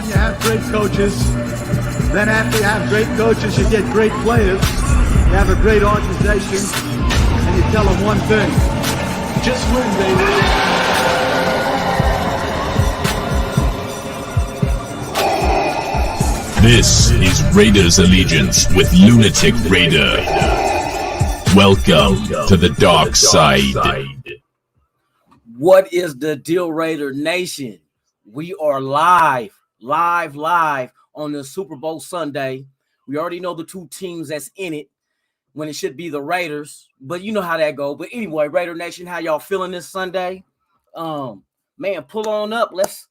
When you have great coaches, then after you have great coaches, you get great players. You have a great organization, and you tell them one thing: just win, baby. This is Raiders Allegiance with Lunatic Raider. Welcome to the dark side. What is the deal, Raider Nation? We are live on the Super Bowl Sunday. We already know the two teams that's in it when it should be the Raiders, but you know how that go. But anyway, Raider Nation, how y'all feeling this Sunday? Man, pull on up. Let's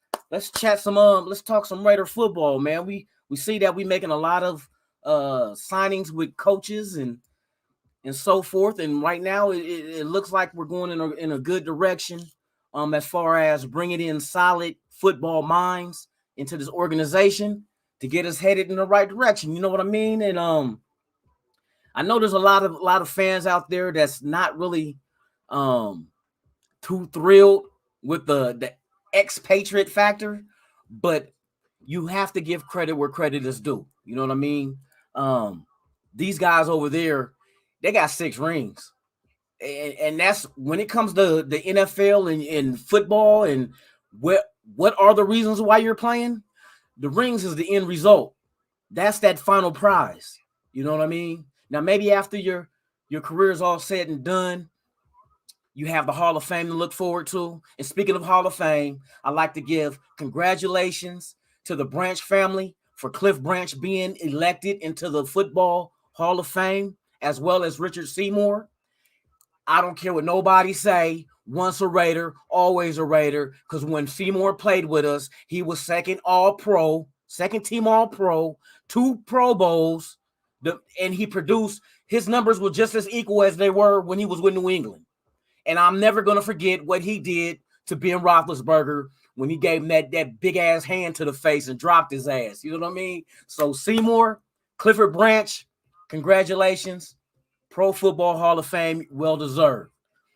chat some let's talk some Raider football, man. We see that we making a lot of signings with coaches and so forth, and right now it looks like we're going in a good direction as far as bringing in solid football minds into this organization to get us headed in the right direction. You know what I mean? And I know there's a lot of fans out there that's not really too thrilled with the expatriate factor, but you have to give credit where credit is due. You know what I mean? These guys over there, they got 6 rings. And that's when it comes to the NFL and football and what are the reasons why you're playing? The rings is the end result. That's that final prize. You know what I mean? Now, maybe after your career is all said and done, you have the Hall of Fame to look forward to. And speaking of Hall of Fame, I'd like to give congratulations to the Branch family for Cliff Branch being elected into the Football Hall of Fame, as well as Richard Seymour. I don't care what nobody say. Once a Raider, always a Raider. Because when Seymour played with us, he was second All-Pro, second team All-Pro, 2 Pro Bowls, and he produced. His numbers were just as equal as they were when he was with New England. And I'm never going to forget what he did to Ben Roethlisberger when he gave him that big-ass hand to the face and dropped his ass. You know what I mean? So Seymour, Clifford Branch, congratulations. Pro Football Hall of Fame, well-deserved.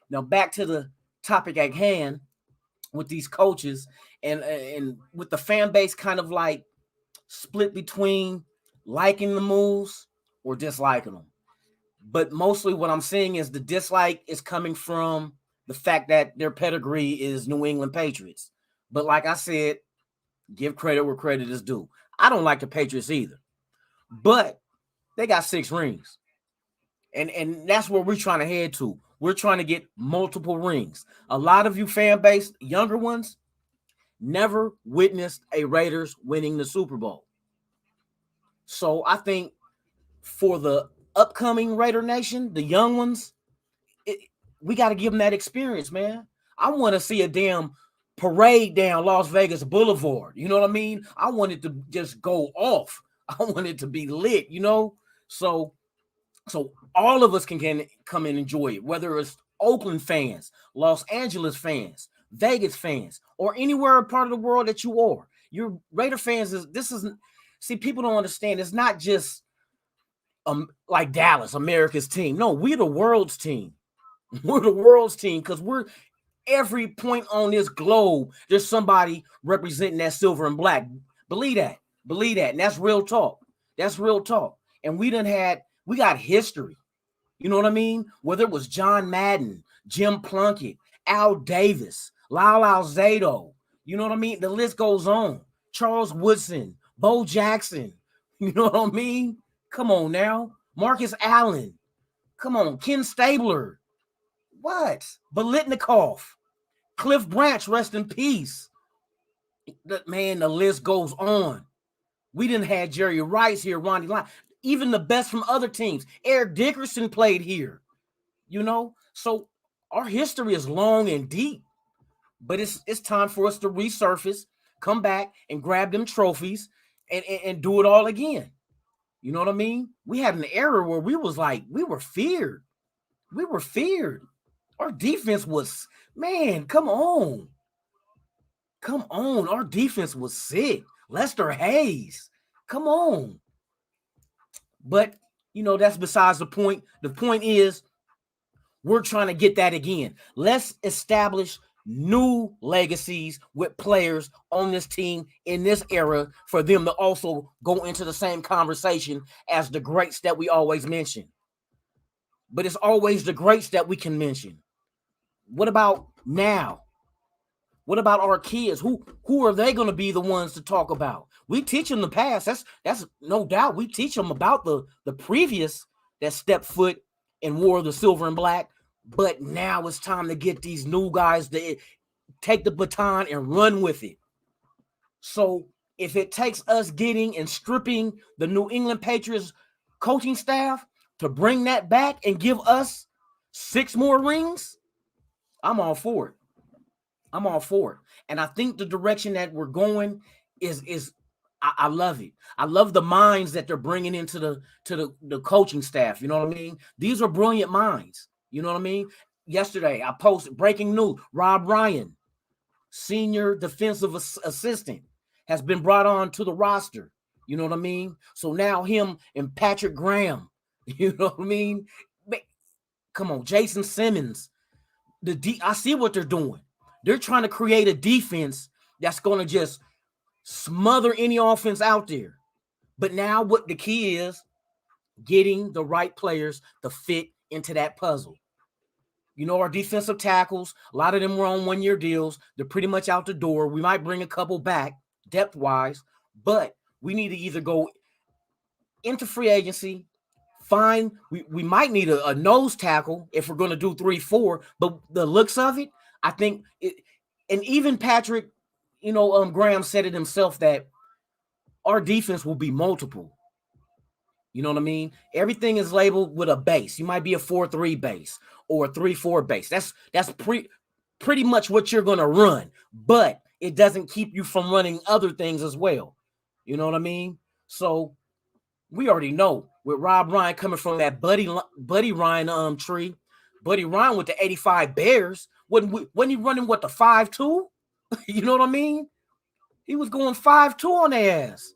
Now back to the topic at hand with these coaches and with the fan base kind of like split between liking the moves or disliking them. But mostly what I'm seeing is the dislike is coming from the fact that their pedigree is New England Patriots. But like I said, give credit where credit is due. I don't like the Patriots either. But they got 6 rings. And that's where we're trying to head to. We're trying to get multiple rings. A lot of you fan base, younger ones, never witnessed a Raiders winning the Super Bowl. So I think for the upcoming Raider Nation, the young ones, we got to give them that experience, man. I want to see a damn parade down Las Vegas Boulevard. You know what I mean? I want it to just go off. I want it to be lit, you know? So all of us can come and enjoy it, whether it's Oakland fans, Los Angeles fans, Vegas fans, or anywhere part of the world that you are. Your Raider fans see, people don't understand. It's not just like Dallas, America's team. No, we're the world's team. We're the world's team because we're every point on this globe. There's somebody representing that silver and black. Believe that. And that's real talk. And we got history. You know what I mean? Whether it was John Madden, Jim Plunkett, Al Davis, Lyle Alzado, you know what I mean? The list goes on. Charles Woodson, Bo Jackson, you know what I mean? Come on now. Marcus Allen. Come on. Ken Stabler. What? Bolitnikov. Cliff Branch, rest in peace. Man, the list goes on. We didn't have Jerry Rice here, Ronnie Lyon. Even the best from other teams. Eric Dickerson played here. You know? So our history is long and deep. But it's time for us to resurface, come back and grab them trophies and do it all again. You know what I mean? We had an era where we were feared. Our defense was, man, come on. Our defense was sick. Lester Hayes. Come on. But, you know, that's besides the point. The point is we're trying to get that again. Let's establish new legacies with players on this team in this era for them to also go into the same conversation as the greats that we always mention. But it's always the greats that we can mention. What about now? What about our kids? Who are they going to be the ones to talk about? We teach them the past. That's no doubt. We teach them about the previous that stepped foot and wore the silver and black. But now it's time to get these new guys to take the baton and run with it. So if it takes us getting and stripping the New England Patriots coaching staff to bring that back and give us 6 more rings, I'm all for it. I'm all for it. And I think the direction that we're going is I love it. I love the minds that they're bringing into the coaching staff. You know what I mean? These are brilliant minds. You know what I mean? Yesterday, I posted breaking news. Rob Ryan, senior defensive assistant, has been brought on to the roster. You know what I mean? So now him and Patrick Graham, you know what I mean? Come on, Jason Simmons. I see what they're doing. They're trying to create a defense that's going to just smother any offense out there. But now what the key is, getting the right players to fit into that puzzle. You know, our defensive tackles, a lot of them were on 1-year deals. They're pretty much out the door. We might bring a couple back depth-wise, but we need to either go into free agency, we might need a nose tackle if we're going to do 3-4, but the looks of it, I think and even Patrick, Graham said it himself that our defense will be multiple. You know what I mean? Everything is labeled with a base. You might be a 4-3 base or a 3-4 base. That's pretty much what you're going to run, but it doesn't keep you from running other things as well. You know what I mean? So we already know with Rob Ryan coming from that Buddy Ryan tree, Buddy Ryan with the 85 Bears, wasn't he running what, the 5-2? You know what I mean? He was going 5-2 on their ass.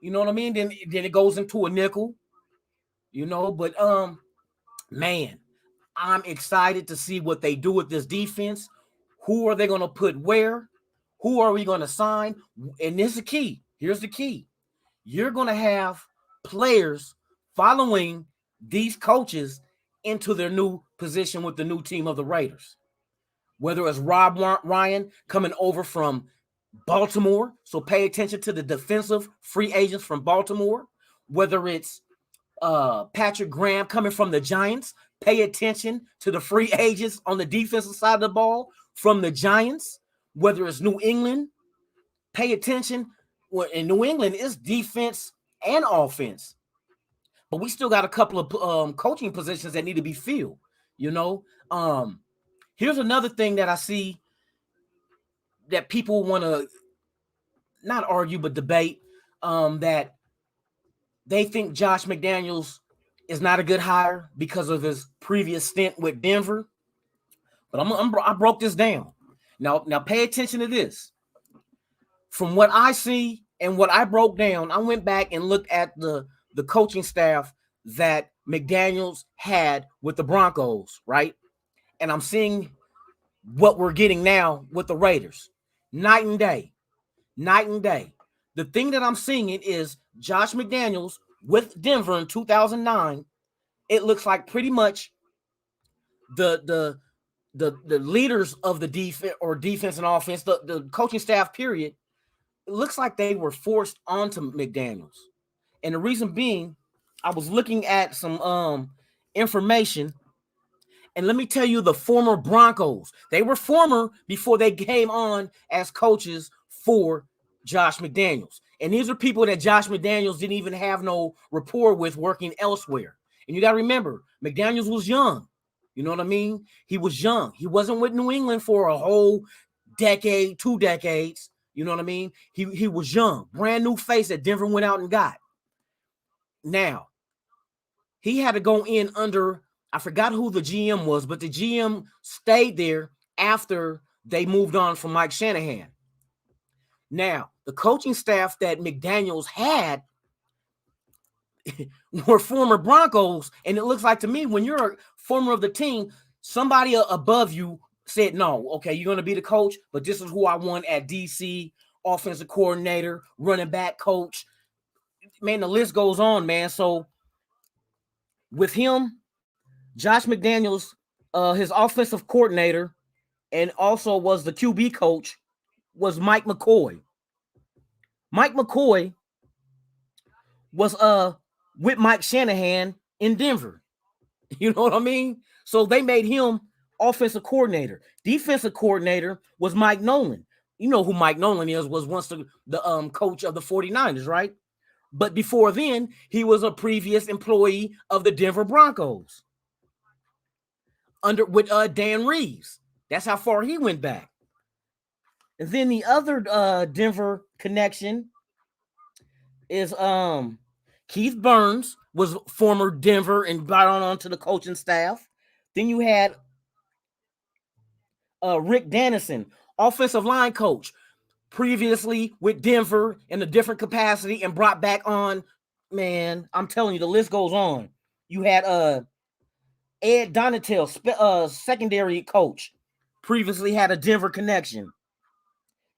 You know what I mean? Then it goes into a nickel, but man, I'm excited to see what they do with this defense. Who are they going to put where? Who are we going to sign? And this is the key. Here's the key. You're going to have players following these coaches into their new position with the new team of the Raiders. Whether it's Rob Ryan coming over from Baltimore, so pay attention to the defensive free agents from Baltimore. Whether it's Patrick Graham coming from the Giants, pay attention to the free agents on the defensive side of the ball from the Giants. Whether it's New England, pay attention. Well, in New England, it's defense and offense. But we still got a couple of coaching positions that need to be filled, Here's another thing that I see that people want to not argue but debate, that they think Josh McDaniels is not a good hire because of his previous stint with Denver. But I broke this down. Now pay attention to this. From what I see and what I broke down, I went back and looked at the coaching staff that McDaniels had with the Broncos, right? And I'm seeing what we're getting now with the Raiders. Night and day. The thing that I'm seeing is Josh McDaniels with Denver in 2009. It looks like pretty much the leaders of the defense and offense, the coaching staff period, it looks like they were forced onto McDaniels. And the reason being, I was looking at some information, and let me tell you, the former Broncos, they were former before they came on as coaches for Josh McDaniels. And these are people that Josh McDaniels didn't even have no rapport with working elsewhere. And you got to remember, McDaniels was young. You know what I mean? He was young. He wasn't with New England for a whole decade, 2 decades. You know what I mean? He was young, brand new face that Denver went out and got. Now, he had to go in under, I forgot who the GM was, but the GM stayed there after they moved on from Mike Shanahan. Now, the coaching staff that McDaniels had were former Broncos, and it looks like to me when you're a former of the team, somebody above you said, no, okay, you're going to be the coach, but this is who I want at DC, offensive coordinator, running back coach. Man, the list goes on, man. So with him, Josh McDaniels, his offensive coordinator, and also was the QB coach, was Mike McCoy. Mike McCoy was with Mike Shanahan in Denver. You know what I mean? So they made him offensive coordinator. Defensive coordinator was Mike Nolan. You know who Mike Nolan is, was once the coach of the 49ers, right? But before then, he was a previous employee of the Denver Broncos with Dan Reeves. That's how far he went back. And then the other Denver connection is Keith Burns, was former Denver and got on to the coaching staff. Then you had Rick Dennison, offensive line coach, previously with Denver in a different capacity and brought back on. Man, I'm telling you, the list goes on. You had Ed Donatel, secondary coach, previously had a Denver connection.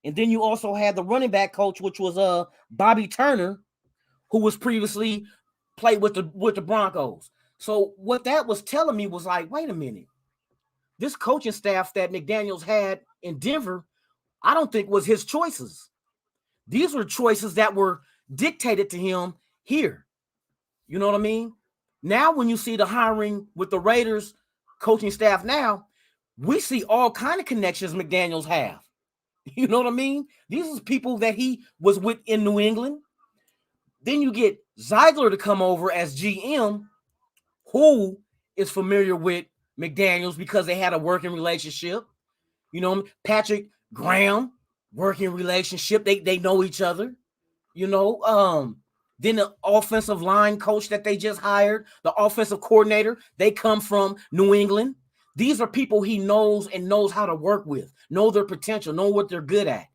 And then you also had the running back coach, which was Bobby Turner, who was previously played with the Broncos. So what that was telling me was like, wait a minute. This coaching staff that McDaniels had in Denver, I don't think was his choices. These were choices that were dictated to him here. You know what I mean? Now, when you see the hiring with the Raiders coaching staff now, we see all kind of connections McDaniels have. You know what I mean? These are people that he was with in New England. Then you get Ziegler to come over as GM, who is familiar with McDaniels because they had a working relationship. You know, Patrick Graham, working relationship. They know each other. You know, then the offensive line coach that they just hired, the offensive coordinator, they come from New England. These are people he knows and knows how to work with, know their potential, know what they're good at.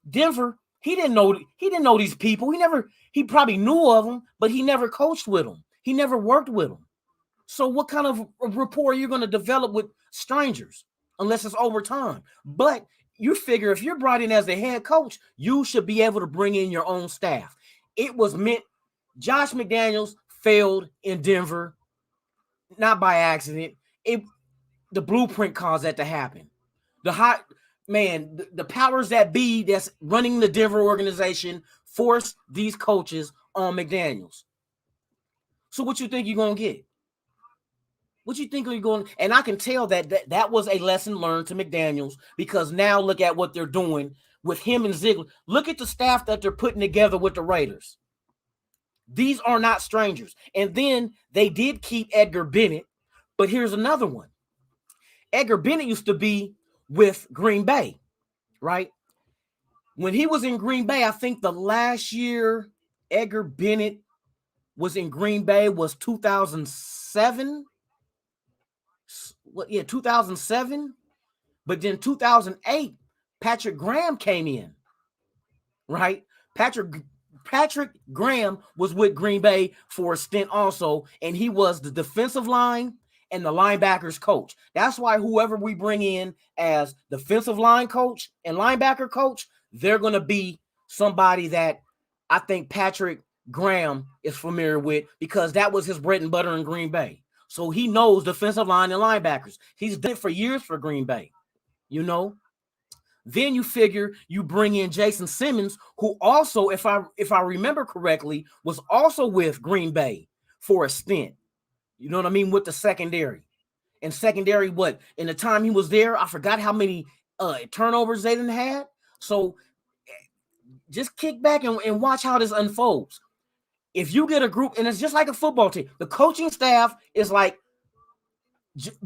Denver, he didn't know these people. He probably knew of them, but he never coached with them. He never worked with them. So what kind of rapport are you going to develop with strangers unless it's over time? But you figure if you're brought in as the head coach, you should be able to bring in your own staff. It was meant. Josh McDaniels failed in Denver, not by accident. The blueprint caused that to happen. The powers that be that's running the Denver organization forced these coaches on McDaniels. So what you think you're going to get? What you think are you going? And I can tell that was a lesson learned to McDaniels, because now look at what they're doing with him and Ziegler. Look at the staff that they're putting together with the Raiders. These are not strangers. And then they did keep Edgar Bennett, but here's another one. Edgar Bennett used to be with Green Bay, right? When he was in Green Bay, I think the last year Edgar Bennett was in Green Bay was 2007. 2007. But then 2008, Patrick Graham came in, right? Patrick Graham was with Green Bay for a stint also, and he was the defensive line and the linebackers coach. That's why whoever we bring in as defensive line coach and linebacker coach, they're going to be somebody that I think Patrick Graham is familiar with, because that was his bread and butter in Green Bay. So he knows defensive line and linebackers. He's done it for years for Green Bay, you know. Then you figure you bring in Jason Simmons, who also, if I remember correctly, was also with Green Bay for a stint. You know what I mean? With the secondary. And secondary, what? In the time he was there, I forgot how many turnovers they didn't have. So just kick back and watch how this unfolds. If you get a group, and it's just like a football team, the coaching staff is like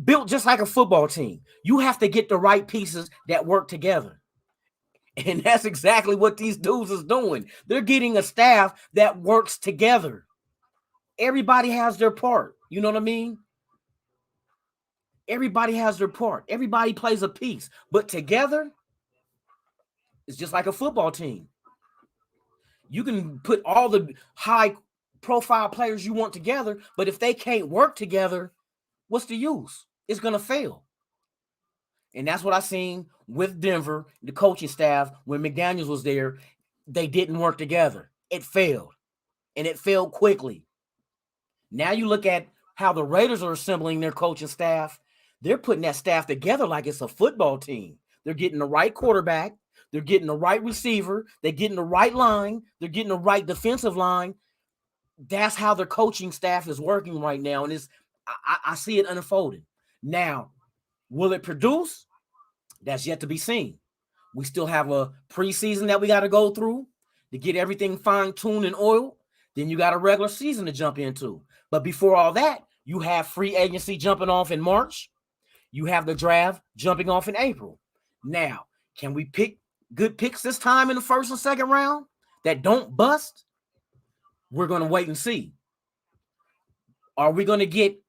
built just like a football team. You have to get the right pieces that work together. And that's exactly what these dudes is doing. They're getting a staff that works together. Everybody has their part. You know what I mean? Everybody has their part. Everybody plays a piece. But together, it's just like a football team. You can put all the high-profile players you want together, but if they can't work together, what's the use? It's going to fail. And that's what I seen with Denver, the coaching staff, when McDaniels was there. They didn't work together. It failed. And it failed quickly. Now you look at how the Raiders are assembling their coaching staff. They're putting that staff together like it's a football team. They're getting the right quarterback. They're getting the right receiver. They're getting the right line. They're getting the right defensive line. That's how their coaching staff is working right now. And I see it unfolding. Now, will it produce? That's yet to be seen. We still have a preseason that we got to go through to get everything fine-tuned and oiled. Then you got a regular season to jump into. But before all that, you have free agency jumping off in March. You have the draft jumping off in April. Now, can we pick good picks this time in the first and second round that don't bust? We're going to wait and see. Are we going to get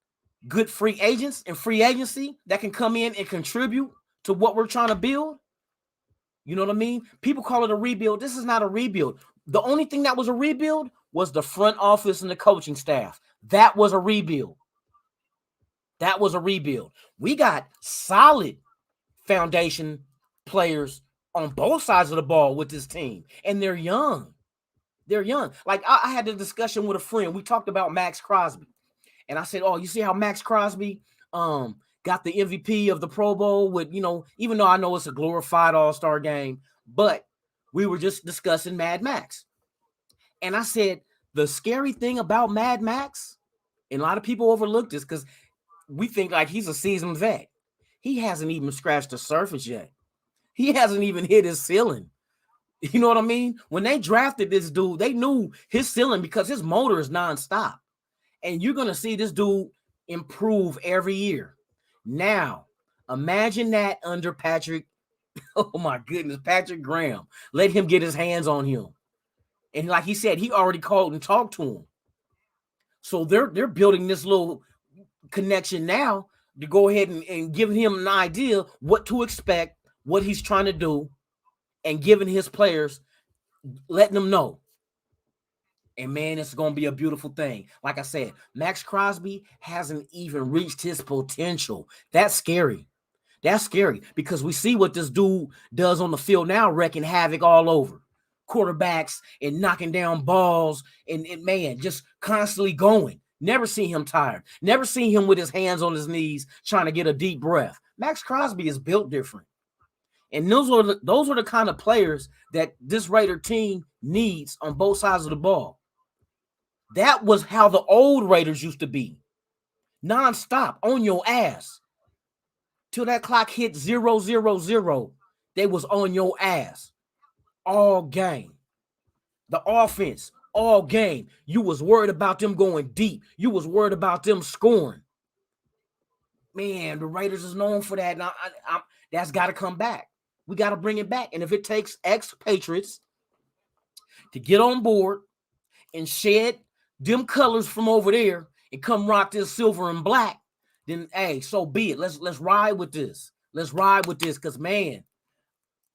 good free agents and free agency that can come in and contribute to what we're trying to build? You know what I mean? People call it a rebuild. This is not a rebuild. The only thing that was a rebuild was the front office and the coaching staff. That was a rebuild. That was a rebuild. We got solid foundation players on both sides of the ball with this team, and they're young. They're young. Like I had a discussion with a friend. We talked about Max Crosby, and I said, "Oh, you see how Max Crosby got the MVP of the Pro Bowl with, even though I know it's a glorified All-Star game, but we were just discussing Mad Max." And I said, the scary thing about Mad Max, and a lot of people overlook this because we think like he's a seasoned vet. He hasn't even scratched the surface yet. He hasn't even hit his ceiling. You know what I mean? When they drafted this dude, they knew his ceiling because his motor is nonstop. And you're going to see this dude improve every year. Now, imagine that under Patrick. Oh, my goodness, Patrick Graham. Let him get his hands on him. And like he said, he already called and talked to him. So they're building this little connection now to go ahead and giving him an idea what to expect, what he's trying to do, and giving his players, letting them know. And, man, it's going to be a beautiful thing. Like I said, Max Crosby hasn't even reached his potential. That's scary. That's scary because we see what this dude does on the field now, wrecking havoc all over. Quarterbacks and knocking down balls and man, just constantly going. Never seen him tired. Never seen him with his hands on his knees trying to get a deep breath. Max Crosby is built different. And those are the kind of players that this Raider team needs on both sides of the ball. That was how the old Raiders used to be. Non-stop, on your ass. Till that clock hit 0-0-0, they was on your ass. All game. The offense, all game. You was worried about them going deep. You was worried about them scoring. Man, the Raiders is known for that. And that's got to come back. We got to bring it back. And if it takes ex-Patriots to get on board and shed them colors from over there and come rock this silver and black, then, hey, so be it. Let's ride with this. Let's ride with this because, man,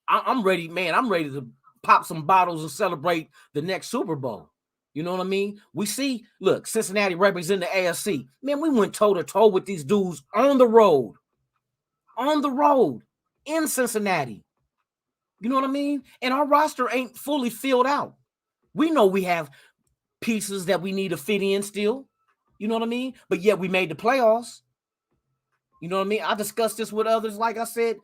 I'm ready, man. I'm ready to pop some bottles and celebrate the next Super Bowl. You know what I mean? We see, look, Cincinnati represents the AFC. Man, we went toe-to-toe with these dudes on the road in Cincinnati. You know what I mean? And our roster ain't fully filled out. We know we have pieces that we need to fit in still. You know what I mean? But yet we made the playoffs. You know what I mean? I discussed this with others. Like I said,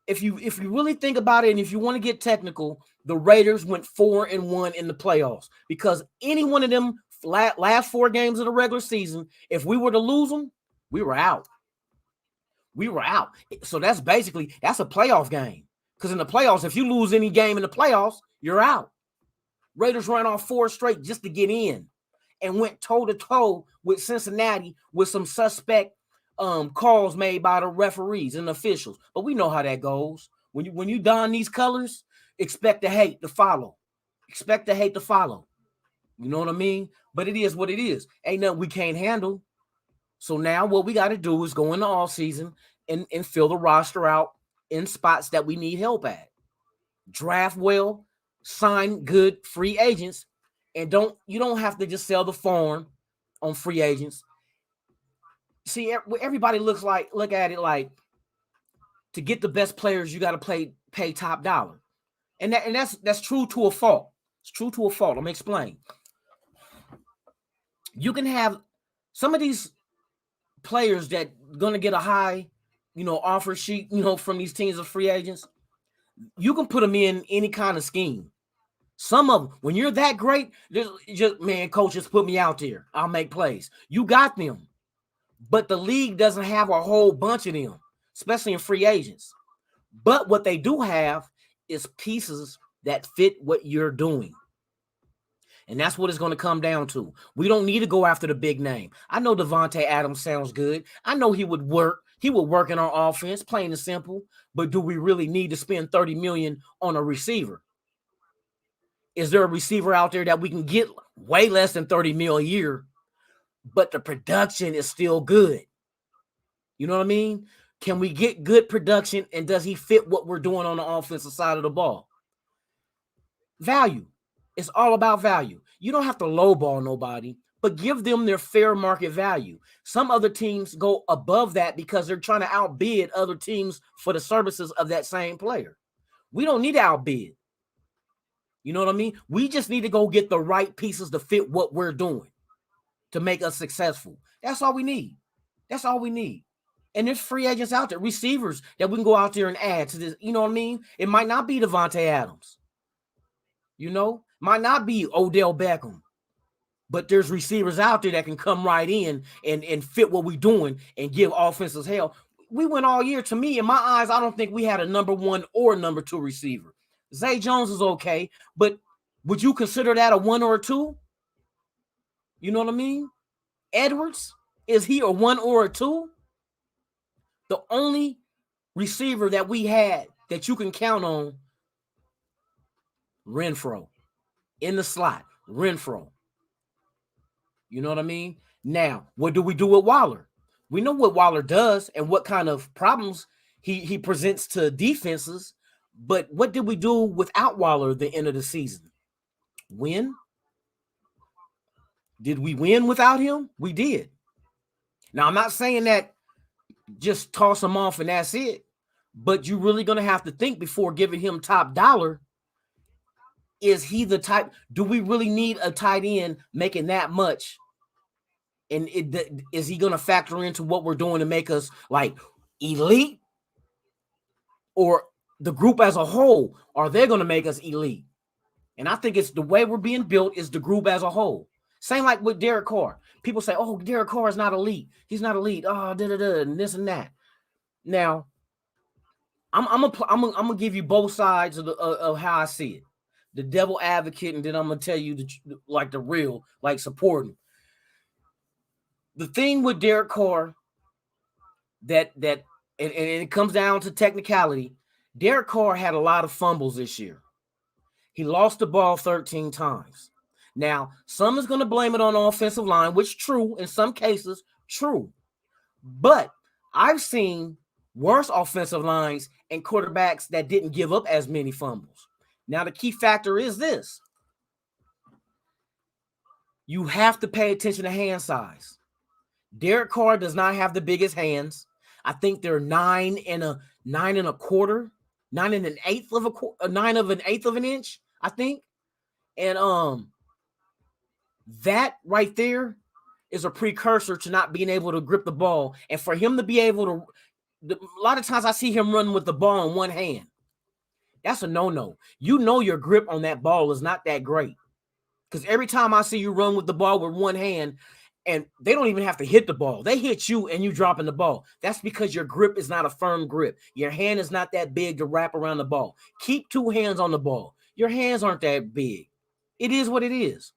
if you really think about it and if you want to get technical, the Raiders went 4-1 in the playoffs because any one of them last 4 games of the regular season, if we were to lose them, we were out. We were out. So that's a playoff game. Because in the playoffs, if you lose any game in the playoffs, you're out. Raiders ran off 4 straight just to get in and went toe-to-toe with Cincinnati with some suspect calls made by the referees and officials. But we know how that goes. When you don these colors, expect the hate to follow. Expect the hate to follow. You know what I mean? But it is what it is. Ain't nothing we can't handle. So now what we got to do is go into all season and fill the roster out in spots that we need help at. Draft well, sign good free agents, and you don't have to just sell the farm on free agents. See, everybody look at it like to get the best players, you got to pay top dollar. And that's true to a fault. It's true to a fault. Let me explain. You can have some of these players that going to get a high, offer sheet, from these teams of free agents. You can put them in any kind of scheme. Some of them, when you're that great, just man, coach, just put me out there. I'll make plays. You got them. But the league doesn't have a whole bunch of them, especially in free agents. But what they do have is pieces that fit what you're doing. And that's what it's going to come down to. We don't need to go after the big name. I know Devontae Adams sounds good. I know he would work. He would work in our offense, plain and simple. But do we really need to spend $30 million on a receiver? Is there a receiver out there that we can get way less than $30 million a year, but the production is still good? You know what I mean? Can we get good production, and does he fit what we're doing on the offensive side of the ball? Value. It's all about value. You don't have to lowball nobody, but give them their fair market value. Some other teams go above that because they're trying to outbid other teams for the services of that same player. We don't need to outbid. You know what I mean? We just need to go get the right pieces to fit what we're doing to make us successful. That's all we need. That's all we need. And there's free agents out there, receivers that we can go out there and add to this. You know what I mean? It might not be Devontae Adams. Might not be Odell Beckham. But there's receivers out there that can come right in and fit what we're doing and give offenses hell. We went all year. To me, in my eyes, I don't think we had a number 1 or number 2 receiver. Zay Jones is okay, but would you consider that a 1 or a 2? You know what I mean? Edwards, is he a 1 or a 2? The only receiver that we had that you can count on, Renfro. In the slot, Renfro. You know what I mean? Now, what do we do with Waller? We know what Waller does and what kind of problems he presents to defenses. But what did we do without Waller at the end of the season? Win? Did we win without him? We did. Now, I'm not saying that just toss him off and that's it. But you're really going to have to think before giving him top dollar. Is he the type? Do we really need a tight end making that much? And is he going to factor into what we're doing to make us like elite? Or the group as a whole, are they going to make us elite? And I think it's the way we're being built is the group as a whole. Same like with Derek Carr. People say, oh, Derek Carr is not elite. He's not elite. Oh, and this and that. Now, I'm gonna give you both sides of how I see it. The devil advocate, and then I'm gonna tell you the real, like supporting. The thing with Derek Carr that and it comes down to technicality. Derek Carr had a lot of fumbles this year. He lost the ball 13 times. Now, some is going to blame it on the offensive line, which is true in some cases, true. But I've seen worse offensive lines and quarterbacks that didn't give up as many fumbles. Now, the key factor is this. You have to pay attention to hand size. Derek Carr does not have the biggest hands. I think they're 9 1/4, 9 1/8 of an inch, I think. And that right there is a precursor to not being able to grip the ball. And for him to be able to, a lot of times I see him run with the ball in one hand. That's a no-no. You know your grip on that ball is not that great. Because every time I see you run with the ball with one hand, and they don't even have to hit the ball. They hit you and you dropping the ball. That's because your grip is not a firm grip. Your hand is not that big to wrap around the ball. Keep 2 hands on the ball. Your hands aren't that big. It is what it is.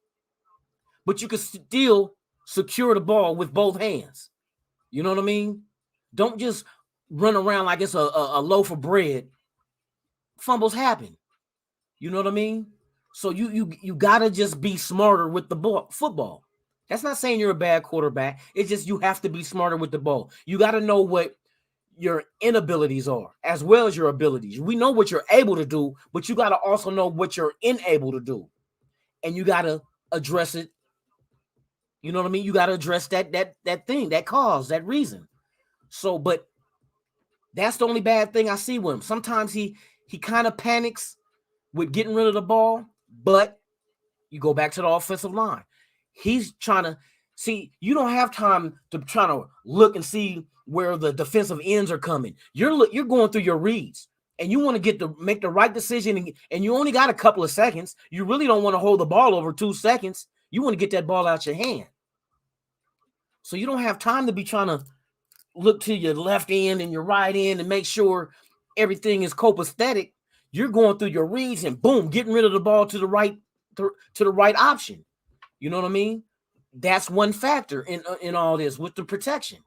But you can still secure the ball with both hands. You know what I mean? Don't just run around like it's a loaf of bread. Fumbles happen. You know what I mean? So you got to just be smarter with the football. That's not saying you're a bad quarterback. It's just you have to be smarter with the ball. You got to know what your inabilities are as well as your abilities. We know what you're able to do, but you got to also know what you're unable to do. And you got to address it. You know what I mean? You got to address that thing, that cause, that reason. So, but That's the only bad thing I see with him. Sometimes he kind of panics with getting rid of the ball, but you go back to the offensive line. He's trying to see, you don't have time to try to look and see where the defensive ends are coming. You're going through your reads, and you want to make the right decision, and you only got a couple of seconds. You really don't want to hold the ball over 2 seconds. You want to get that ball out your hand. So you don't have time to be trying to look to your left end and your right end and make sure everything is copacetic. You're going through your reads and boom, getting rid of the ball to the right option. You know what I mean? That's one factor in all this with the protection.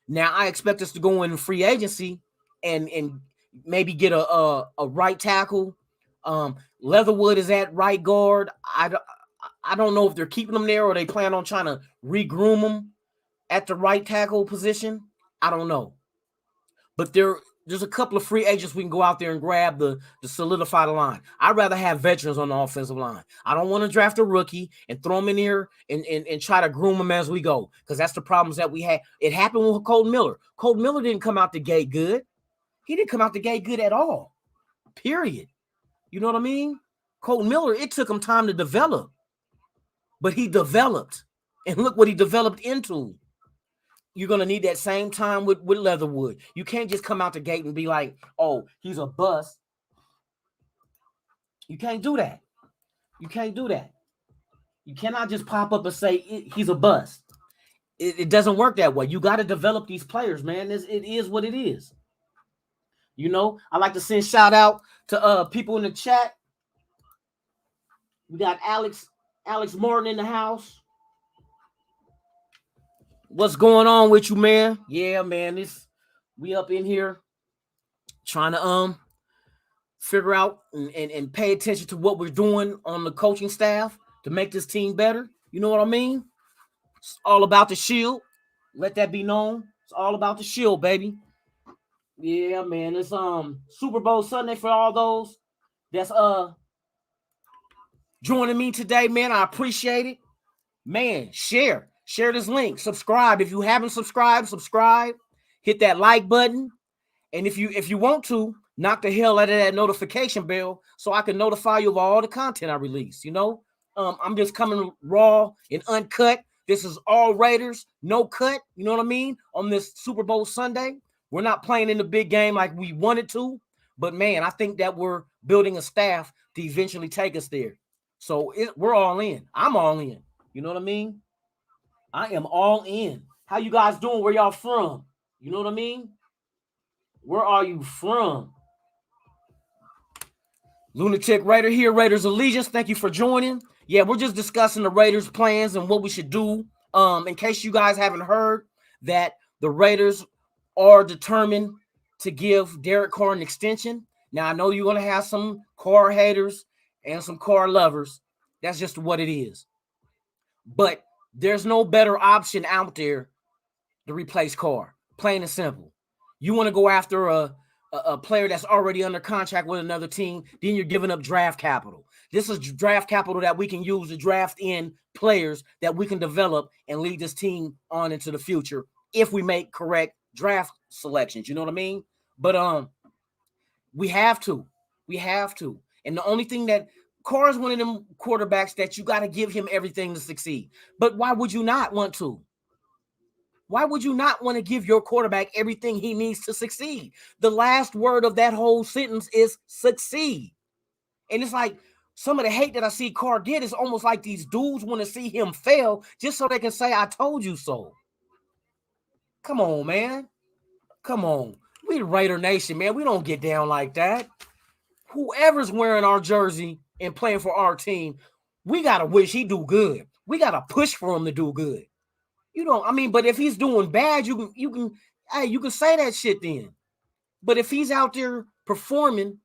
Now I expect us to go in free agency and maybe get a right tackle. Leatherwood is at right guard. I don't know if they're keeping him there or they plan on trying to regroom him at the right tackle position. I don't know. But there's a couple of free agents we can go out there and grab to solidify the line. I'd rather have veterans on the offensive line. I don't want to draft a rookie and throw him in here and try to groom him as we go, because that's the problems that we had. It happened with Colton Miller. Colton Miller didn't come out the gate good. He didn't come out the gate good at all, period. You know what I mean? Colton Miller, it took him time to develop, but he developed. And look what he developed into. You're going to need that same time with Leatherwood. You can't just come out the gate and be like, oh, he's a bust. You can't do that. You can't do that. You cannot just pop up and say he's a bust. It doesn't work that way. You got to develop these players, man. It is what it is. You know, I like to send shout out to people in the chat. We got Alex Martin in the house. What's going on with you, man? Yeah, man, we up in here trying to figure out and pay attention to what we're doing on the coaching staff to make this team better. You know what I mean? It's all about the shield. Let that be known. It's all about the shield, baby. Yeah, man. It's Super Bowl Sunday for all those that's joining me today, man. I appreciate it. Man, share this link, subscribe. If you haven't subscribed, subscribe, hit that like button. And if you want to, knock the hell out of that notification bell so I can notify you of all the content I release. You know, I'm just coming raw and uncut. This is all Raiders, no cut. You know what I mean? On this Super Bowl Sunday, we're not playing in the big game like we wanted to, but man, I think that we're building a staff to eventually take us there. So we're all in. I'm all in. You know what I mean? I am all in. How you guys doing? Where y'all from? You know what I mean? Where are you from? Lunatic Raider here, Raiders Allegiance. Thank you for joining. Yeah, we're just discussing the Raiders' plans and what we should do. In case you guys haven't heard, that the Raiders are determined to give Derek Carr an extension. Now, I know you're going to have some Carr haters and some Carr lovers. That's just what it is. But there's no better option out there to replace Carr. Plain and simple. You want to go after a player that's already under contract with another team, then you're giving up draft capital. This is draft capital that we can use to draft in players that we can develop and lead this team on into the future if we make correct draft selections. You know what I mean? But we have to. And the only thing that Carr is one of them quarterbacks that you got to give him everything to succeed. But why would you not want to? Why would you not want to give your quarterback everything he needs to succeed? The last word of that whole sentence is succeed. And it's like some of the hate that I see Carr get is almost like these dudes want to see him fail just so they can say, I told you so. Come on, man. Come on. We the Raider Nation, man. We don't get down like that. Whoever's wearing our jersey and playing for our team, we got to wish he do good. We got to push for him to do good. You don't, I mean, but if he's doing bad, you can say that shit then. But if he's out there performing,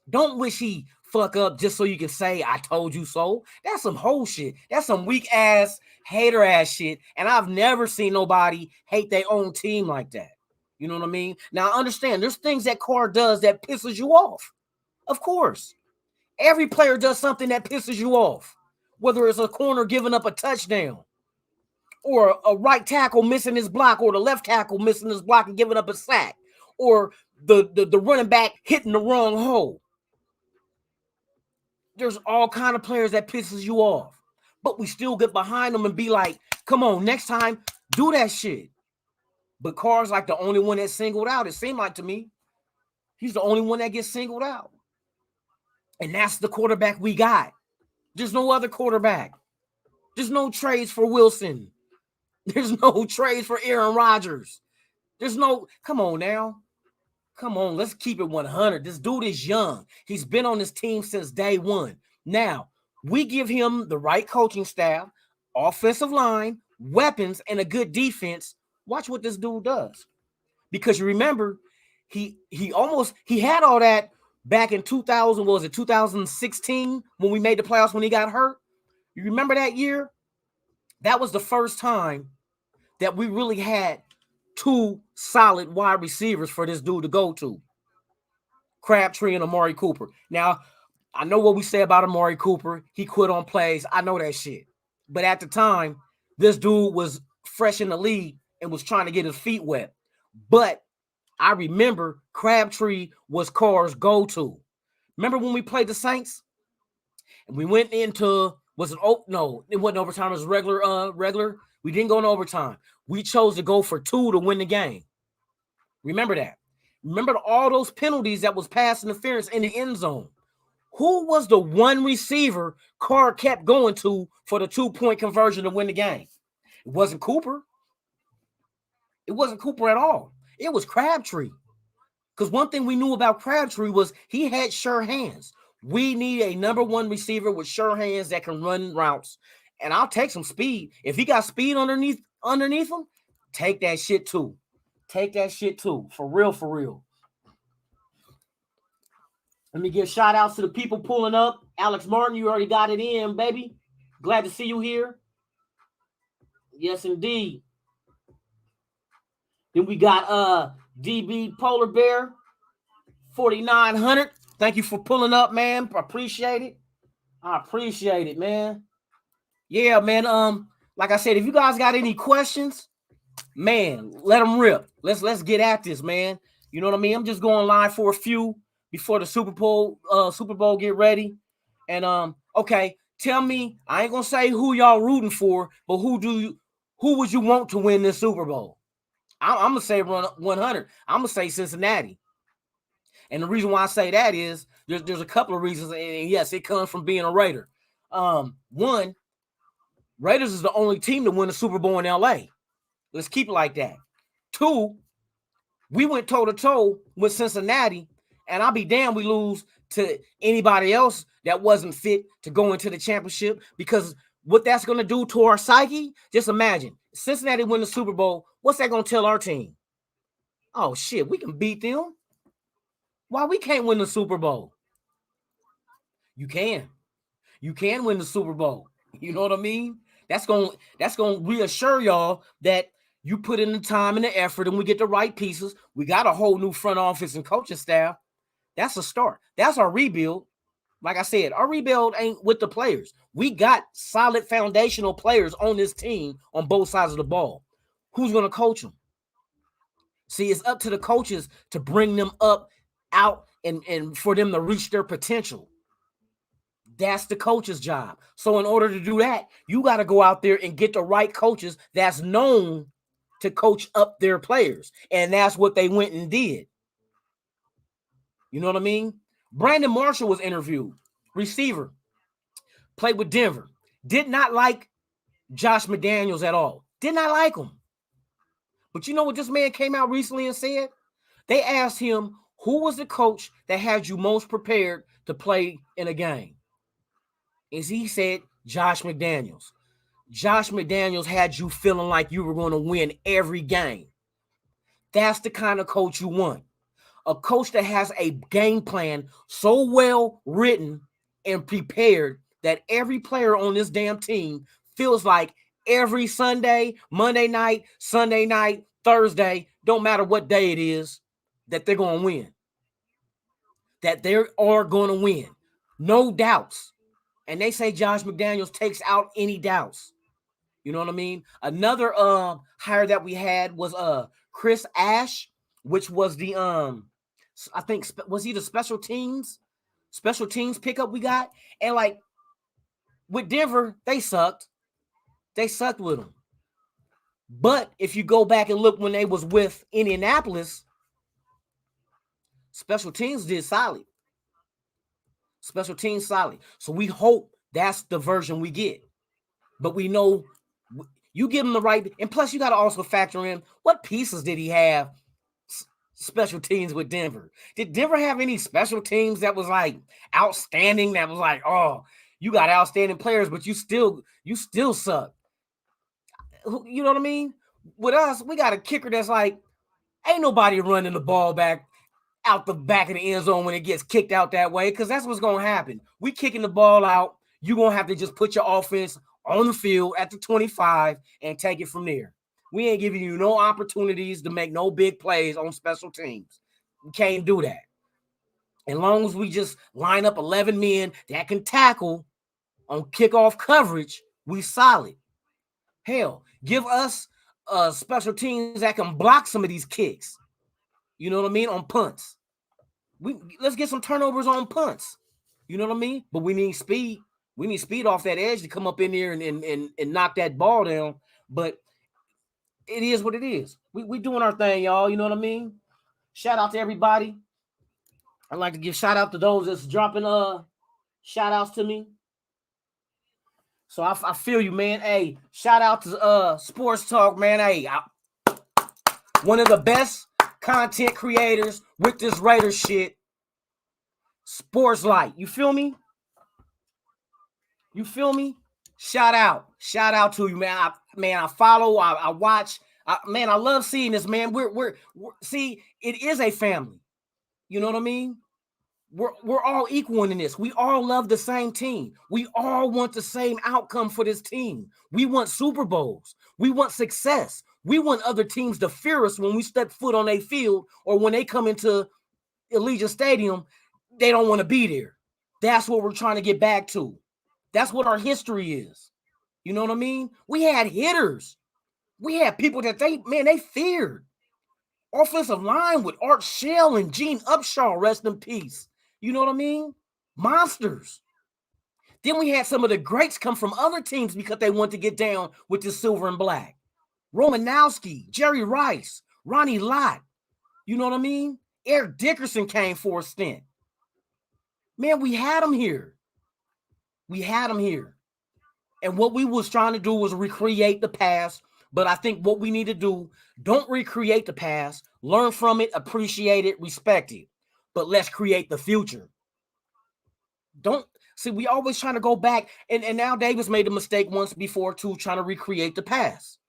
don't wish he fuck up just so you can say, I told you so. That's some whole shit. That's some weak ass, hater ass shit. And I've never seen nobody hate their own team like that. You know what I mean? Now, understand, there's things that Carr does that pisses you off. Of course. Every player does something that pisses you off. Whether it's a corner giving up a touchdown, or a right tackle missing his block, or the left tackle missing his block and giving up a sack, or the running back hitting the wrong hole. There's all kind of players that pisses you off, but we still get behind them and be like, come on, next time, do that shit. But Carr's like the only one that's singled out. It seemed like to me, he's the only one that gets singled out. And that's the quarterback we got. There's no other quarterback. There's no trades for Wilson. There's no trades for Aaron Rodgers. There's no, come on now. Come on, let's keep it 100. This dude is young. He's been on this team since day one. Now, we give him the right coaching staff, offensive line, weapons, and a good defense. Watch what this dude does. Because you remember, he had all that back in 2000, what was it, 2016, when we made the playoffs when he got hurt? You remember that year? That was the first time that we really had two solid wide receivers for this dude to go to. Crabtree and Amari Cooper. Now, I know what we say about Amari Cooper. He quit on plays. I know that shit. But at the time, this dude was fresh in the league and was trying to get his feet wet. But I remember Crabtree was Carr's go-to. Remember when we played the Saints? And we went into, was it, oh, no, it wasn't overtime. It was regular. We didn't go into overtime. We chose to go for 2 to win the game. Remember that. Remember all those penalties that was pass interference in the end zone. Who was the one receiver Carr kept going to for the 2-point conversion to win the game? It wasn't Cooper. It wasn't Cooper at all. It was Crabtree. Because one thing we knew about Crabtree was he had sure hands. We need a number one receiver with sure hands that can run routes. And I'll take some speed. If he got speed underneath him, take that shit too. Take that shit too. For real, for real. Let me give shout outs to the people pulling up. Alex Martin, you already got it in, baby. Glad to see you here. Yes, indeed. Then we got DB Polar Bear 4900. Thank you for pulling up, man. I appreciate it. I appreciate it, man. Yeah, man. Like I said, if you guys got any questions, man, let them rip. Let's get at this, man. You know what I mean? I'm just going live for a few before the Super Bowl get ready. And okay, tell me, I ain't gonna say who y'all rooting for, but who would you want to win this Super Bowl? I'm gonna say 100. I'm gonna say Cincinnati. And the reason why I say that is there's a couple of reasons, and yes, it comes from being a Raider. One, Raiders is the only team to win the Super Bowl in LA. Let's keep it like that. Two, we went toe-to-toe with Cincinnati, and I'll be damned we lose to anybody else that wasn't fit to go into the championship, because what that's going to do to our psyche, just imagine. Cincinnati win the Super Bowl, what's that going to tell our team? Oh, shit, we can beat them. Why we can't win the Super Bowl? You can. You can win the Super Bowl. You know what I mean? That's going to reassure y'all that you put in the time and the effort, and we get the right pieces. We got a whole new front office and coaching staff. That's a start. That's our rebuild. Like I said, our rebuild ain't with the players. We got solid foundational players on this team on both sides of the ball. Who's going to coach them? See, it's up to the coaches to bring them up, out, and for them to reach their potential. That's the coach's job. So in order to do that, you got to go out there and get the right coaches that's known to coach up their players. And that's what they went and did. You know what I mean? Brandon Marshall was interviewed. Receiver. Played with Denver. Did not like Josh McDaniels at all. Did not like him. But you know what this man came out recently and said? They asked him, who was the coach that had you most prepared to play in a game? And he said, Josh McDaniels. Josh McDaniels had you feeling like you were going to win every game. That's the kind of coach you want. A coach that has a game plan so well written and prepared that every player on this damn team feels like every Sunday, Monday night, Sunday night, Thursday, don't matter what day it is, that they're going to win. That they are going to win. No doubts. And they say Josh McDaniels takes out any doubts. You know what I mean? Another hire that we had was Chris Ash which was the I think was he the special teams pickup we got, and like with Denver, they sucked with them. But if you go back and look when they was with Indianapolis, special teams did solid. Special teams solid. So we hope that's the version we get. But we know you give him the right, and plus you got to also factor in what pieces did he have special teams with Denver. Did Denver have any special teams that was like outstanding, that was like, oh, you got outstanding players, but you still suck? You know what I mean? With us, we got a kicker that's like, ain't nobody running the ball back out the back of the end zone when it gets kicked out that way, because that's what's going to happen. We kicking the ball out. You're going to have to just put your offense on the field at the 25 and take it from there. We ain't giving you no opportunities to make no big plays on special teams. We can't do that. As long as we just line up 11 men that can tackle on kickoff coverage, we solid. Hell, give us special teams that can block some of these kicks. You know what I mean? On punts. Let's get some turnovers on punts. You know what I mean? But we need speed. We need speed off that edge to come up in there and knock that ball down. But it is what it is. We doing our thing, y'all. You know what I mean? Shout out to everybody. I'd like to give shout out to those that's dropping shout outs to me. So I feel you, man. Hey, shout out to Sports Talk, man. Hey, one of the best content creators with this Raiders shit. Sports Light. You feel me? You feel me? Shout out to you, man. I follow, I watch. Man, I love seeing this, man. We're see, it is a family. You know what I mean? We're all equal in this. We all love the same team. We all want the same outcome for this team. We want Super Bowls. We want success. We want other teams to fear us when we step foot on a field, or when they come into Allegiant Stadium, they don't want to be there. That's what we're trying to get back to. That's what our history is. You know what I mean? We had hitters. We had people that they feared. Offensive line with Art Shell and Gene Upshaw, rest in peace. You know what I mean? Monsters. Then we had some of the greats come from other teams because they wanted to get down with the silver and black. Romanowski, Jerry Rice, Ronnie Lott. You know what I mean? Eric Dickerson came for a stint. Man, we had them here. And what we was trying to do was recreate the past. But I think what we need to do, don't recreate the past, learn from it, appreciate it, respect it. But let's create the future. Don't see, we always trying to go back. And now Davis made a mistake once before too, trying to recreate the past.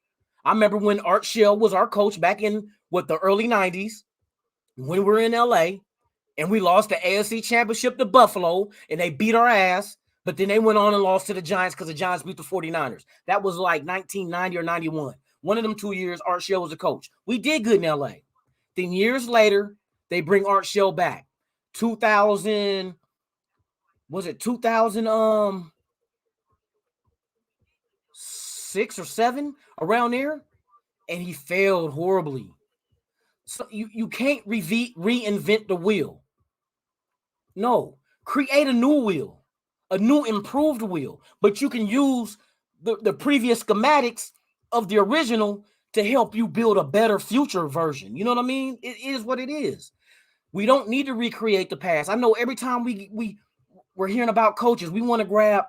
I remember when Art Shell was our coach back in the early 90s, when we were in LA, and we lost the AFC Championship to Buffalo, and they beat our ass. But then they went on and lost to the Giants because the Giants beat the 49ers. That was like 1990 or 91. One of them 2 years, Art Shell was a coach. We did good in LA. Then years later, they bring Art Shell back. 2000, was it 2006 or 7, around there? And he failed horribly. So you can't reinvent the wheel. No, create a new wheel. A new improved wheel, but you can use the previous schematics of the original to help you build a better future version. You know what I mean? It is what it is. We don't need to recreate the past. I know every time we're hearing about coaches, we want to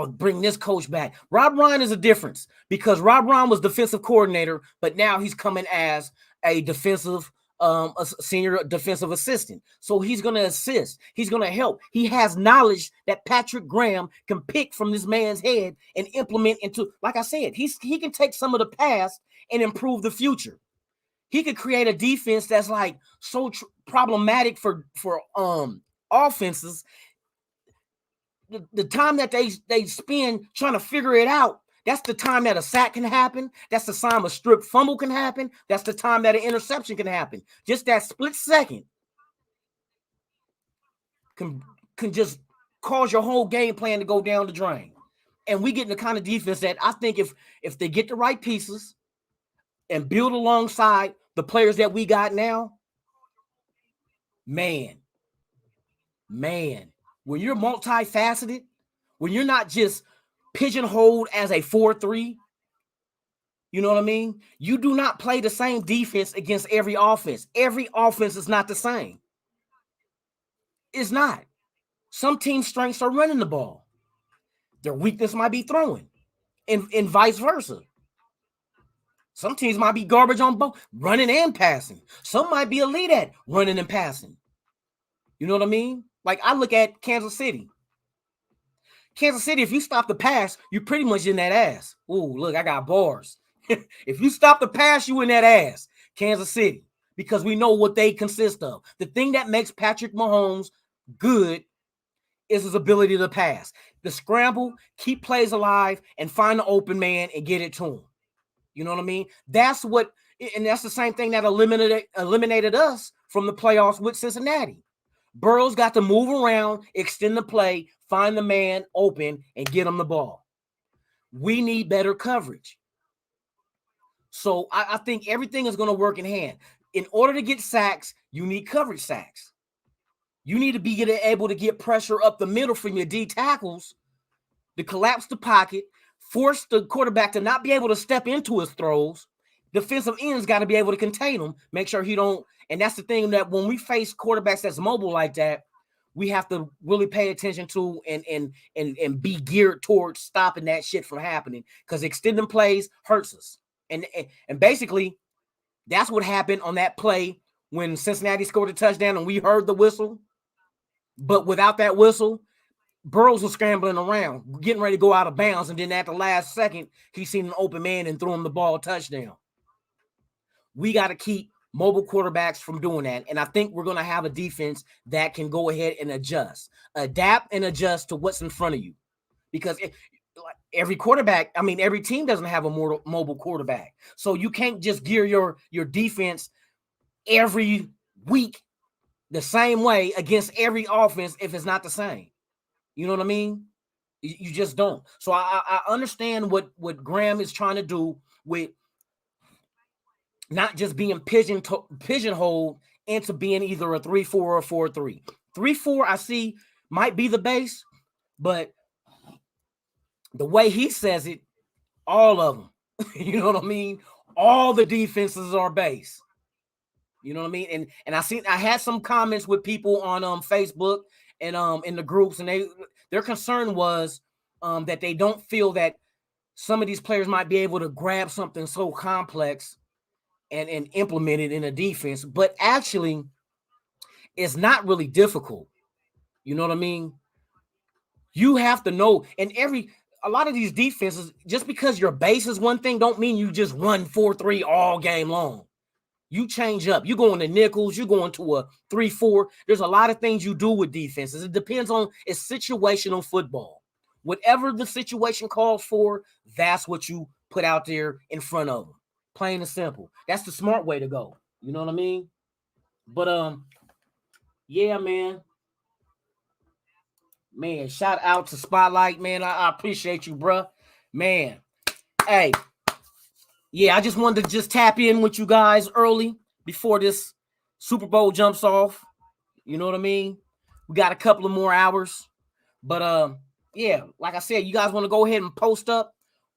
bring this coach back. Rob Ryan is a difference, because Rob Ryan was defensive coordinator, but now he's coming as a senior defensive assistant. So he's going to assist. He's going to help. He has knowledge that Patrick Graham can pick from this man's head and implement into, like I said, he can take some of the past and improve the future. He could create a defense that's like so problematic for offenses. The time that they spend trying to figure it out, that's the time that a sack can happen. That's the time a strip fumble can happen. That's the time that an interception can happen. Just that split second can just cause your whole game plan to go down the drain. And we get in the kind of defense that I think if they get the right pieces and build alongside the players that we got now, man, when you're multifaceted, when you're not just pigeonholed as a 4-3, you know what I mean? You do not play the same defense against every offense. Every offense is not the same. It's not. Some team strengths are running the ball. Their weakness might be throwing, and vice versa. Some teams might be garbage on both running and passing. Some might be elite at running and passing. You know what I mean? Like I look at Kansas City. Kansas City, if you stop the pass, you're pretty much in that ass. Ooh, look, I got bars. If you stop the pass, you in that ass. Kansas City, because we know what they consist of. The thing that makes Patrick Mahomes good is his ability to pass. The scramble, keep plays alive, and find the open man and get it to him. You know what I mean? That's what, and that's the same thing that eliminated us from the playoffs with Cincinnati. Burrow's got to move around, extend the play, find the man open, and get him the ball. We need better coverage. So I think everything is going to work in hand. In order to get sacks, you need coverage sacks. You need to be able to get pressure up the middle from your D tackles to collapse the pocket, force the quarterback to not be able to step into his throws. Defensive ends got to be able to contain him, make sure he don't. And that's the thing, that when we face quarterbacks that's mobile like that, we have to really pay attention to and be geared towards stopping that shit from happening, because extending plays hurts us. And basically, that's what happened on that play when Cincinnati scored a touchdown and we heard the whistle. But without that whistle, Burrows was scrambling around, getting ready to go out of bounds. And then at the last second, he seen an open man and threw him the ball touchdown. We got to keep mobile quarterbacks from doing that. And I think we're going to have a defense that can go ahead and adapt and adjust to what's in front of you. Because every quarterback, I mean, every team doesn't have a mobile quarterback. So you can't just gear your defense every week the same way against every offense if it's not the same. You know what I mean? You just don't. So I understand what Graham is trying to do with not just being pigeonholed into being either a 3-4 or a 4-3. 3-4, I see, might be the base, but the way he says it, all of them, you know what I mean? All the defenses are base. You know what I mean? And I had some comments with people on Facebook and in the groups, and their concern was that they don't feel that some of these players might be able to grab something so complex and implement it in a defense, but actually it's not really difficult. You know what I mean? You have to know, and a lot of these defenses, just because your base is one thing, don't mean you just run 4-3 all game long. You change up. You go into nickels. You go into a 3-4. There's a lot of things you do with defenses. It depends on, it's situational football. Whatever the situation calls for, that's what you put out there in front of them. Plain and simple. That's the smart way to go. You know what I mean? But yeah, man. Man, shout out to Spotlight, man. I appreciate you, bruh. Man, hey. Yeah, I just wanted to just tap in with you guys early before this Super Bowl jumps off. You know what I mean? We got a couple of more hours. But yeah, like I said, you guys want to go ahead and post up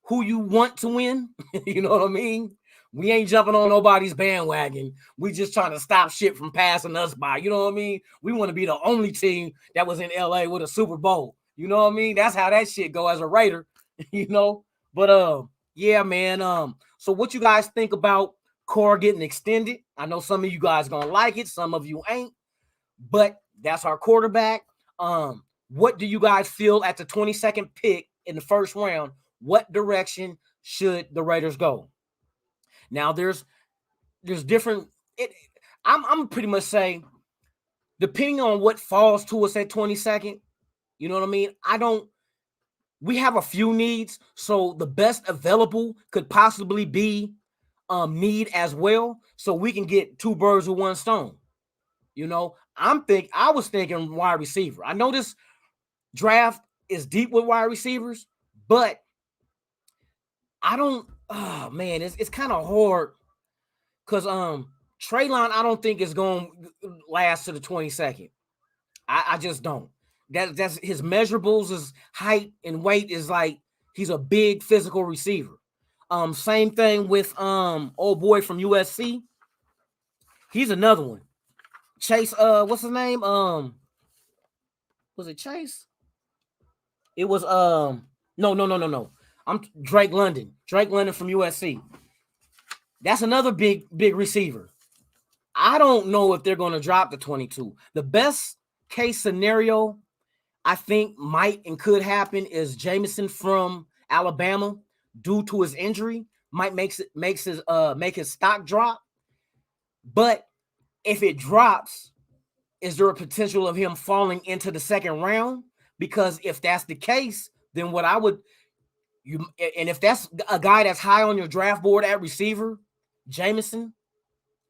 who you want to win. You know what I mean? We ain't jumping on nobody's bandwagon. We just trying to stop shit from passing us by. You know what I mean? We want to be the only team that was in LA with a Super Bowl. You know what I mean? That's how that shit go as a Raider, you know? But yeah, man. So what you guys think about Core getting extended? I know some of you guys gonna like it, some of you ain't, but that's our quarterback. What do you guys feel at the 22nd pick in the first round? What direction should the Raiders go? Now there's different. I'm pretty much saying, depending on what falls to us at 22nd, you know what I mean? We have a few needs, so the best available could possibly be need as well, so we can get two birds with one stone. You know, I was thinking wide receiver. I know this draft is deep with wide receivers, but I don't. Oh man, it's kind of hard Because Traylon, I don't think is going to last to the 22nd. I just don't. That's his measurables, his height and weight is like he's a big physical receiver. Same thing with old boy from USC. He's another one. Chase, what's his name? Was it Chase? It was no. I'm Drake London. Drake London from USC. That's another big receiver. I don't know if they're going to drop the 22. The best case scenario I think might and could happen is Jameson from Alabama, due to his injury, might make his stock drop. But if it drops, is there a potential of him falling into the second round? Because if that's the case, then what I would and if that's a guy that's high on your draft board at receiver, Jameson,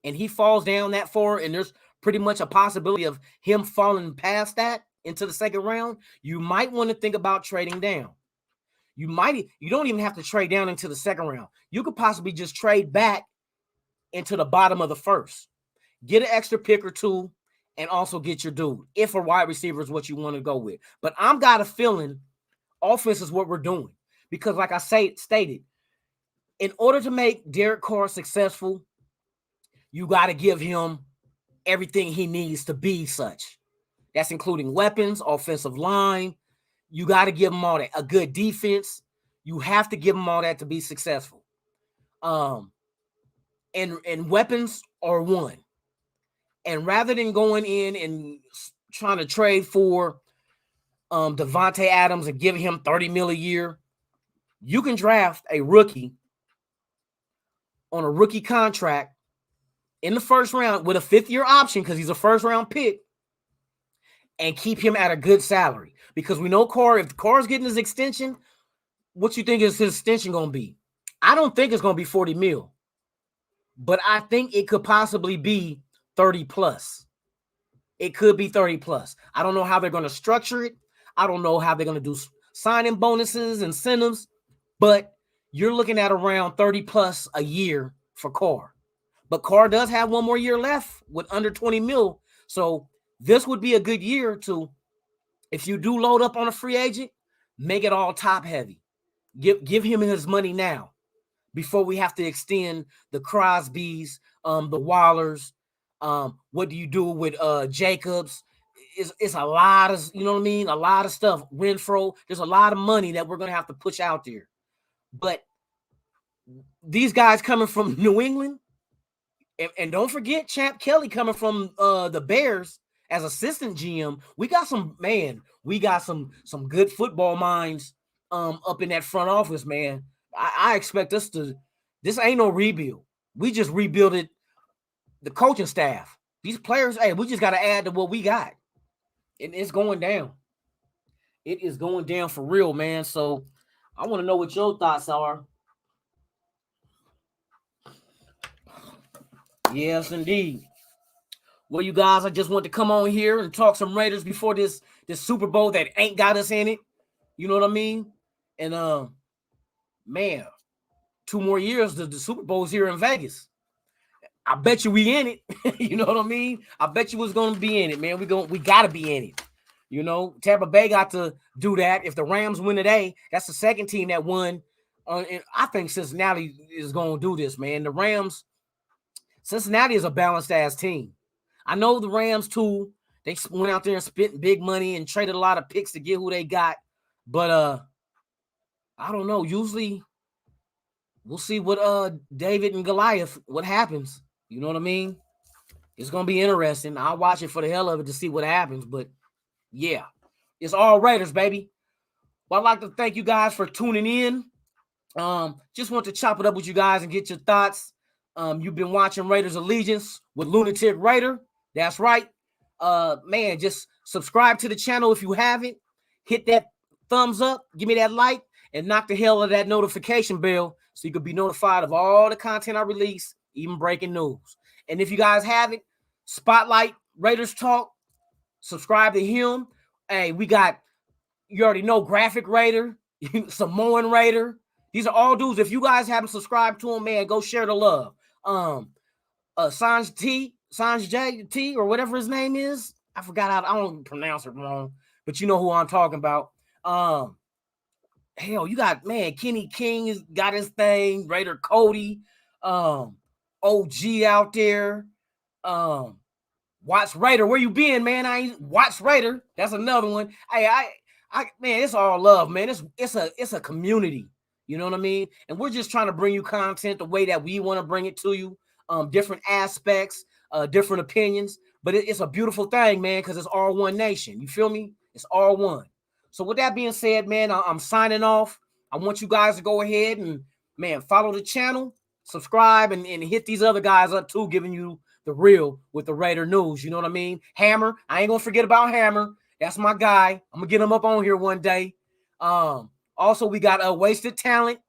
and he falls down that far, and there's pretty much a possibility of him falling past that into the second round, you might want to think about trading down. You don't even have to trade down into the second round. You could possibly just trade back into the bottom of the first. Get an extra pick or two, and also get your dude, if a wide receiver is what you want to go with. But I've got a feeling offense is what we're doing. Because like I stated, in order to make Derek Carr successful, you got to give him everything he needs to be such. That's including weapons, offensive line. You got to give him all that. A good defense. You have to give him all that to be successful. And weapons are one. And rather than going in and trying to trade for Devontae Adams and giving him $30 million a year, you can draft a rookie on a rookie contract in the first round with a fifth-year option because he's a first-round pick and keep him at a good salary. Because we know Carr, if Carr's getting his extension, what you think is his extension going to be? I don't think it's going to be $40 million, but I think it could possibly be 30 plus. It could be 30 plus. I don't know how they're going to structure it. I don't know how they're going to do signing bonuses, incentives, but you're looking at around 30 plus a year for Carr. But Carr does have one more year left with under 20 mil. So this would be a good year to, if you do load up on a free agent, make it all top heavy. Give him his money now before we have to extend the Crosbys, the Wallers. What do you do with Jacobs? It's a lot of, you know what I mean? A lot of stuff. Renfro, there's a lot of money that we're going to have to push out there. But these guys coming from New England, and don't forget Champ Kelly coming from the Bears as assistant GM. We got some good football minds up in that front office, man. I expect us to, this ain't no rebuild. We just rebuilded the coaching staff. These players, hey, we just got to add to what we got. And it's going down. It is going down for real, man. So I want to know what your thoughts are. Yes, indeed. Well, you guys, I just want to come on here and talk some Raiders before this Super Bowl that ain't got us in it. You know what I mean? And man, 2 more years, the Super Bowl's here in Vegas. I bet you we in it. You know what I mean? I bet you was going to be in it, man. We got to be in it. You know, Tampa Bay got to do that. If the Rams win today, that's the second team that won. And I think Cincinnati is going to do this, man. The Rams, Cincinnati is a balanced-ass team. I know the Rams, too. They went out there and spent big money and traded a lot of picks to get who they got. But I don't know. Usually, we'll see what David and Goliath, what happens. You know what I mean? It's going to be interesting. I'll watch it for the hell of it to see what happens. But, yeah, it's all Raiders, baby. Well, I'd like to thank you guys for tuning in. Just want to chop it up with you guys and get your thoughts. You've been watching Raiders Allegiance with Lunatic Raider. That's right. Man, just subscribe to the channel if you haven't. Hit that thumbs up. Give me that like. And knock the hell out of that notification bell so you can be notified of all the content I release, even breaking news. And if you guys haven't, Spotlight Raiders Talk, subscribe to him. Hey, we got, you already know, Graphic Raider, Samoan Raider. These are all dudes. If you guys haven't subscribed to them, man, go share the love. Sanj J T, or whatever his name is. I forgot how, I don't pronounce it wrong, but you know who I'm talking about. Hell, you got, man, Kenny King has got his thing, Raider Cody, OG out there. Watch Raider, where you been, man? I ain't Watch Raider. That's another one. Hey, man, it's all love, man. It's a community. You know what I mean? And we're just trying to bring you content the way that we want to bring it to you. Different aspects, different opinions, but it's a beautiful thing, man, because it's all one nation. You feel me? It's all one. So with that being said, man, I'm signing off. I want you guys to go ahead and, man, follow the channel, subscribe, and hit these other guys up too, giving you the real with the Raider news. You know what I mean? Hammer, I ain't gonna forget about Hammer. That's my guy. I'm gonna get him up on here one day. Also, we got Wasted Talent.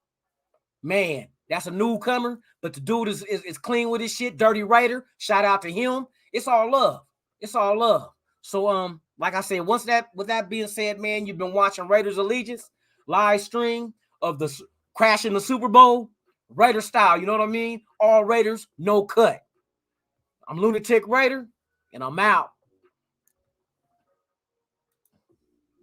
Man, that's a newcomer, but the dude is clean with his shit. Dirty Raider. Shout out to him. It's all love. It's all love. So, like I said, with that being said, man, you've been watching Raiders Allegiance live stream of the crashing the Super Bowl, Raider style. You know what I mean? All Raiders, no cut. I'm Lunatic Raider, and I'm out.